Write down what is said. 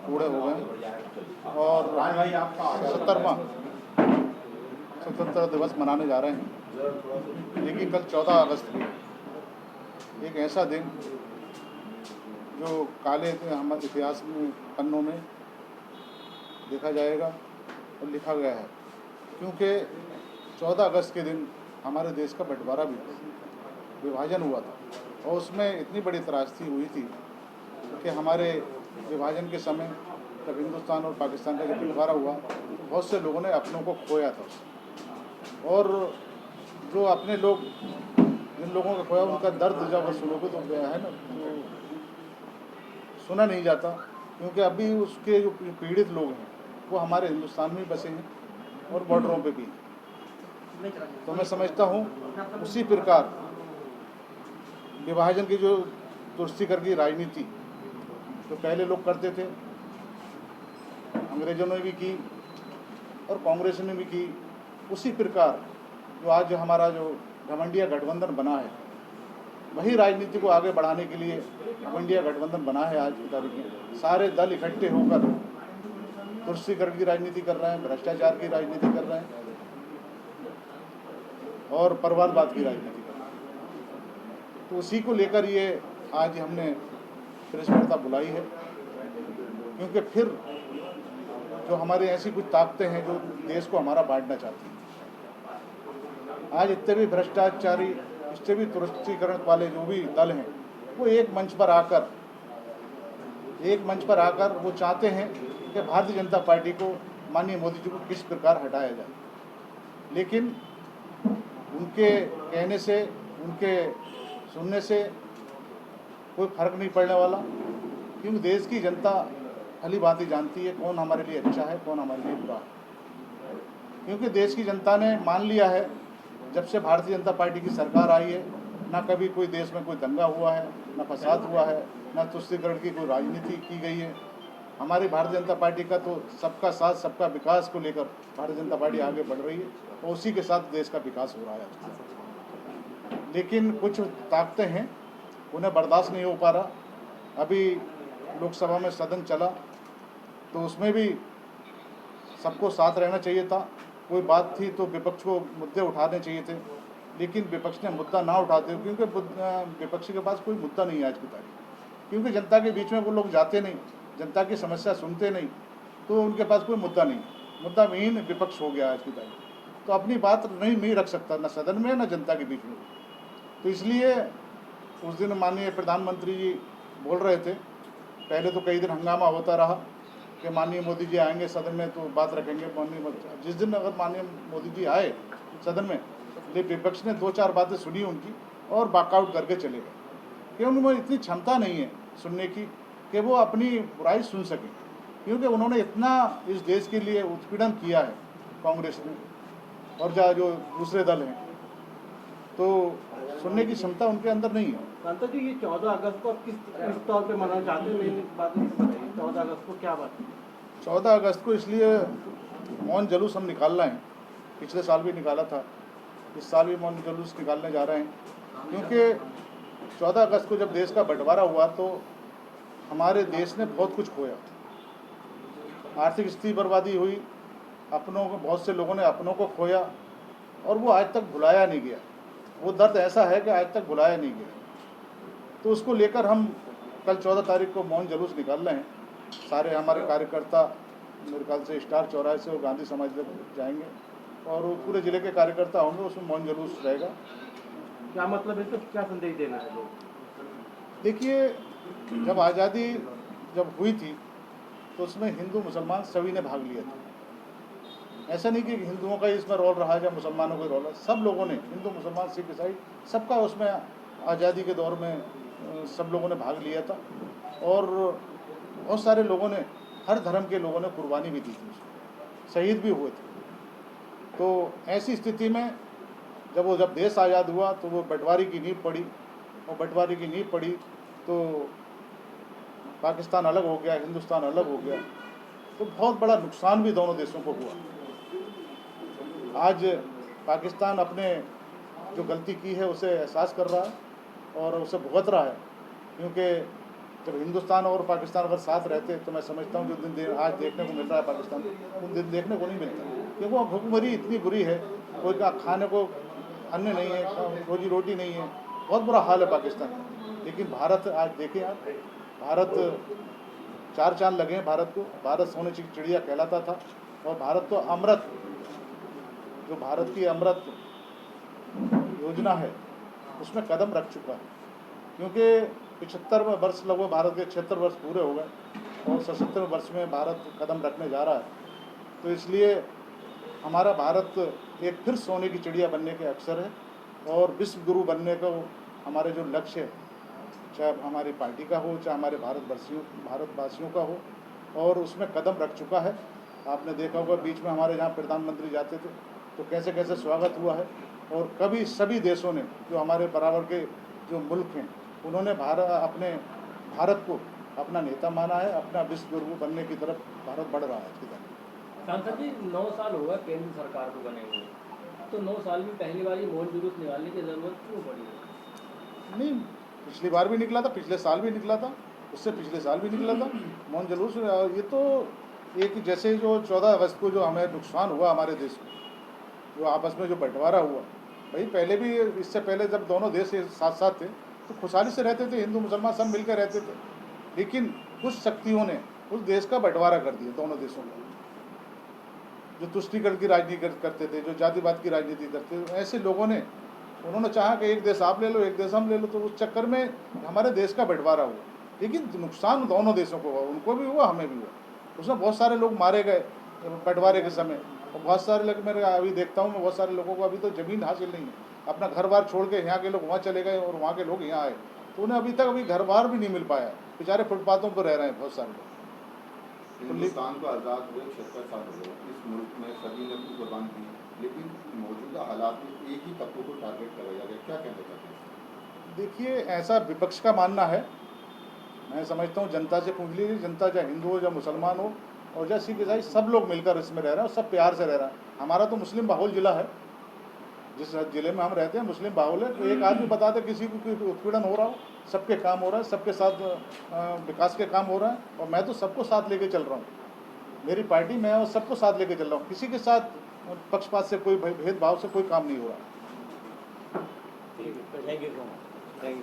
पूरे हो गए और 77वां स्वतंत्रता दिवस मनाने जा रहे हैं। लेकिन कल 14 अगस्त भी एक ऐसा दिन जो काले हमारे इतिहास में पन्नों में देखा जाएगा और लिखा गया है, क्योंकि 14 अगस्त के दिन हमारे देश का बंटवारा भी विभाजन हुआ था और उसमें इतनी बड़ी त्रासदी हुई थी कि हमारे विभाजन के समय जब हिंदुस्तान और पाकिस्तान का जब बंटवारा हुआ बहुत से लोगों ने अपनों को खोया था उसमें। और जो अपने लोग जिन लोगों का खोया उनका दर्द जब सुनोगे तो है ना, तो सुना नहीं जाता, क्योंकि अभी उसके जो पीड़ित लोग हैं वो हमारे हिंदुस्तान में बसे हैं और बॉर्डरों पे भी। तो मैं समझता हूँ उसी प्रकार विभाजन की जो तुष्टिकर की राजनीति जो पहले लोग करते थे, अंग्रेजों ने भी की और कांग्रेस ने भी की, उसी प्रकार जो आज हमारा जो घमंडिया गठबंधन बना है वही राजनीति को आगे बढ़ाने के लिए घमंडिया गठबंधन बना है। आज की तारीख में सारे दल इकट्ठे होकर तुष्टिकरण की राजनीति कर रहे हैं, भ्रष्टाचार की राजनीति कर रहे हैं और परिवारवाद की राजनीति कर रहे हैं। तो उसी को लेकर ये आज हमने प्रेस वार्ता बुलाई है, क्योंकि फिर जो हमारे ऐसी कुछ ताकतें हैं जो देश को हमारा बांटना चाहती हैं। आज इतने भी भ्रष्टाचारी, इससे भी तुष्टिकरण वाले जो भी दल हैं वो एक मंच पर आकर वो चाहते हैं कि भारतीय जनता पार्टी को, माननीय मोदी जी को किस प्रकार हटाया जाए। लेकिन उनके कहने से, उनके सुनने से कोई फर्क नहीं पड़ने वाला, क्योंकि देश की जनता भली भांति जानती है कौन हमारे लिए अच्छा है, कौन हमारे लिए बुरा है। क्योंकि देश की जनता ने मान लिया है, जब से भारतीय जनता पार्टी की सरकार आई है, ना कभी कोई देश में कोई दंगा हुआ है, ना फसाद हुआ है, ना तुष्टिकरण की कोई राजनीति की गई है। हमारी भारतीय जनता पार्टी का तो सबका साथ सबका विकास को लेकर भारतीय जनता पार्टी आगे बढ़ रही है और उसी के साथ देश का विकास हो रहा है। लेकिन कुछ ताकतें हैं, उन्हें बर्दाश्त नहीं हो पा रहा। अभी लोकसभा में सदन चला तो उसमें भी सबको साथ रहना चाहिए था। कोई बात थी तो विपक्ष को मुद्दे उठाने चाहिए थे, लेकिन विपक्ष ने मुद्दा ना उठाते, क्योंकि विपक्ष के पास कोई मुद्दा नहीं है आज की तारीख। क्योंकि जनता के बीच में वो लोग जाते नहीं, जनता की समस्या सुनते नहीं, तो उनके पास कोई मुद्दा नहीं, मुद्दा विहीन विपक्ष हो गया आज की तारीख। तो अपनी बात नहीं रख सकता, ना सदन में ना जनता के बीच में। तो इसलिए उस दिन माननीय प्रधानमंत्री जी बोल रहे थे, पहले तो कई दिन हंगामा होता रहा कि माननीय मोदी जी आएंगे सदन में तो बात रखेंगे। जिस दिन अगर माननीय मोदी जी आए सदन में, लेकिन विपक्ष ने 2-4 बातें सुनी उनकी और वॉकआउट करके चले गए, कि उनमें इतनी क्षमता नहीं है सुनने की कि वो अपनी बुराई सुन सकें, क्योंकि उन्होंने इतना इस देश के लिए उत्पीड़न किया है कांग्रेस ने और जो दूसरे दल हैं, तो सुनने की क्षमता उनके अंदर नहीं है। कांता जी, ये 14 अगस्त को किस तौर पे मनाना चाहते हैं? 14 अगस्त को क्या बात है? 14 अगस्त को इसलिए मौन जुलूस हम निकाल रहे हैं, पिछले साल भी निकाला था, इस साल भी मौन जुलूस निकालने जा रहे हैं, क्योंकि 14 अगस्त को जब देश का बंटवारा हुआ तो हमारे देश ने बहुत कुछ खोया। आर्थिक स्थिति बर्बादी हुई, अपनों को, बहुत से लोगों ने अपनों को खोया और वो आज तक भुलाया नहीं गया। वो दर्द ऐसा है कि आज तक भुलाया नहीं गया। तो उसको लेकर हम कल 14 तारीख को मौन जुलूस निकाल रहे हैं। सारे हमारे कार्यकर्ता मेरे ख्याल से स्टार चौराहे से और गांधी समाज तक जाएंगे और पूरे ज़िले के कार्यकर्ता होंगे, उसमें मौन जुलूस रहेगा। क्या मतलब है, तो क्या संदेश देना है लोग? देखिए, जब आज़ादी जब हुई थी तो उसमें हिंदू मुसलमान सभी ने भाग लिया था। ऐसा नहीं कि हिंदुओं का इसमें रोल रहा या मुसलमानों का रोल है, सब लोगों ने, हिंदू मुसलमान सिख ईसाई सबका उसमें आज़ादी के दौर में सब लोगों ने भाग लिया था और बहुत सारे लोगों ने, हर धर्म के लोगों ने कुर्बानी भी दी थी, शहीद भी हुए थे। तो ऐसी स्थिति में जब देश आज़ाद हुआ तो वो बंटवारे की नींव पड़ी और बंटवारे की नींव पड़ी तो पाकिस्तान अलग हो गया, हिंदुस्तान अलग हो गया, तो बहुत बड़ा नुकसान भी दोनों देशों को हुआ। आज पाकिस्तान अपने जो गलती की है उसे एहसास कर रहा है और उसे भुगत रहा है, क्योंकि जब हिंदुस्तान और पाकिस्तान अगर साथ रहते तो मैं समझता हूँ जो दिन आज देखने को मिल रहा है पाकिस्तान में, वो दिन देखने को नहीं मिलता, क्योंकि वो भुखमरी इतनी बुरी है, कोई का खाने को अन्न नहीं है, रोजी रोटी नहीं है, बहुत बुरा हाल है पाकिस्तान का। लेकिन भारत आज देखें आप, भारत 4 चांद लगे हैं भारत को, भारत सोने की चिड़िया कहलाता था, और भारत तो अमृत, जो भारत की अमृत योजना है उसमें कदम रख चुका है, क्योंकि 75 वर्ष लगभग भारत के 76 वर्ष पूरे हो गए और 77 वर्ष में भारत कदम रखने जा रहा है। तो इसलिए हमारा भारत एक फिर सोने की चिड़िया बनने के अवसर है, और विश्व गुरु बनने का हमारे जो लक्ष्य है, चाहे हमारी पार्टी का हो, चाहे हमारे भारतवासियों का हो, और उसमें कदम रख चुका है। आपने देखा होगा बीच में हमारे जहाँ प्रधानमंत्री जाते थे तो कैसे कैसे स्वागत हुआ है, और कभी सभी देशों ने, जो हमारे बराबर के जो मुल्क हैं, उन्होंने अपने भारत को अपना नेता माना है, अपना विश्व गुरु बनने की तरफ भारत बढ़ रहा है। सांसद जी, 9 साल हुआ केंद्र सरकार को बने हुए, तो 9 साल में पहली बार मौन जुलूस निकालने की जरूरत क्यों पड़ी? नहीं, पिछली बार भी निकला था, पिछले साल भी निकला था, उससे पिछले साल भी निकला था मौन जुलूस। ये तो एक जैसे जो 14 अगस्त को जो हमें नुकसान हुआ हमारे देश को, जो आपस में जो बंटवारा हुआ, भाई पहले भी, इससे पहले जब दोनों देश साथ साथ थे तो खुशहाली से रहते थे, हिंदू मुसलमान सब मिलकर रहते थे। लेकिन कुछ शक्तियों ने उस देश का बंटवारा कर दिया, दोनों देशों का, जो तुष्टीकरण की राजनीति करते थे, जो जातिवाद की राजनीति करते थे, ऐसे लोगों ने, उन्होंने चाहा कि एक देश आप ले लो, एक देश हम ले लो, तो उस चक्कर में हमारे देश का बंटवारा हुआ। लेकिन नुकसान दोनों देशों को हुआ, उनको भी हुआ, हमें भी हुआ। उसमें बहुत सारे लोग मारे गए बंटवारे के समय, और बहुत सारे लोग, मैं अभी देखता हूँ मैं, बहुत सारे लोगों को अभी तो ज़मीन हासिल नहीं है, अपना घर बार छोड़ के यहाँ के लोग वहाँ चले गए और वहाँ के लोग यहाँ आए, तो उन्हें अभी तक घर बार भी नहीं मिल पाया, बेचारे फुटपाथों पर रह रहे हैं बहुत सारे लोग। हिंदुस्तान को आज़ाद हुए 76 साल हो गए, इस मुल्क में सभी ने अपनी कुर्बान की, लेकिन मौजूदा हालात में एक ही तत्व को टारगेट करा जा रहा है, क्या कहना चाहते हैं? देखिए, ऐसा विपक्ष का मानना है, मैं समझता हूँ जनता से पूछ लीजिए, जनता चाहे हिंदू हो, चाहे मुसलमान हो, और चाहे सिख ईसाई, सब लोग मिलकर इसमें रह रहे हैं और सब प्यार से रह रहा है। हमारा तो मुस्लिम बाहुल ज़िला है, जिस ज़िले में हम रहते हैं मुस्लिम बाहुल है, तो एक आदमी बताते किसी को उत्पीड़न हो रहा हो, सबके काम हो रहा है, सबके साथ विकास के काम हो रहा है, और मैं तो सबको साथ लेके चल रहा हूँ, मेरी पार्टी, मैं और सबको साथ लेके चल रहा हूँ, किसी के साथ पक्षपात से, कोई भेदभाव से कोई काम नहीं हो रहा है। Thank you so much.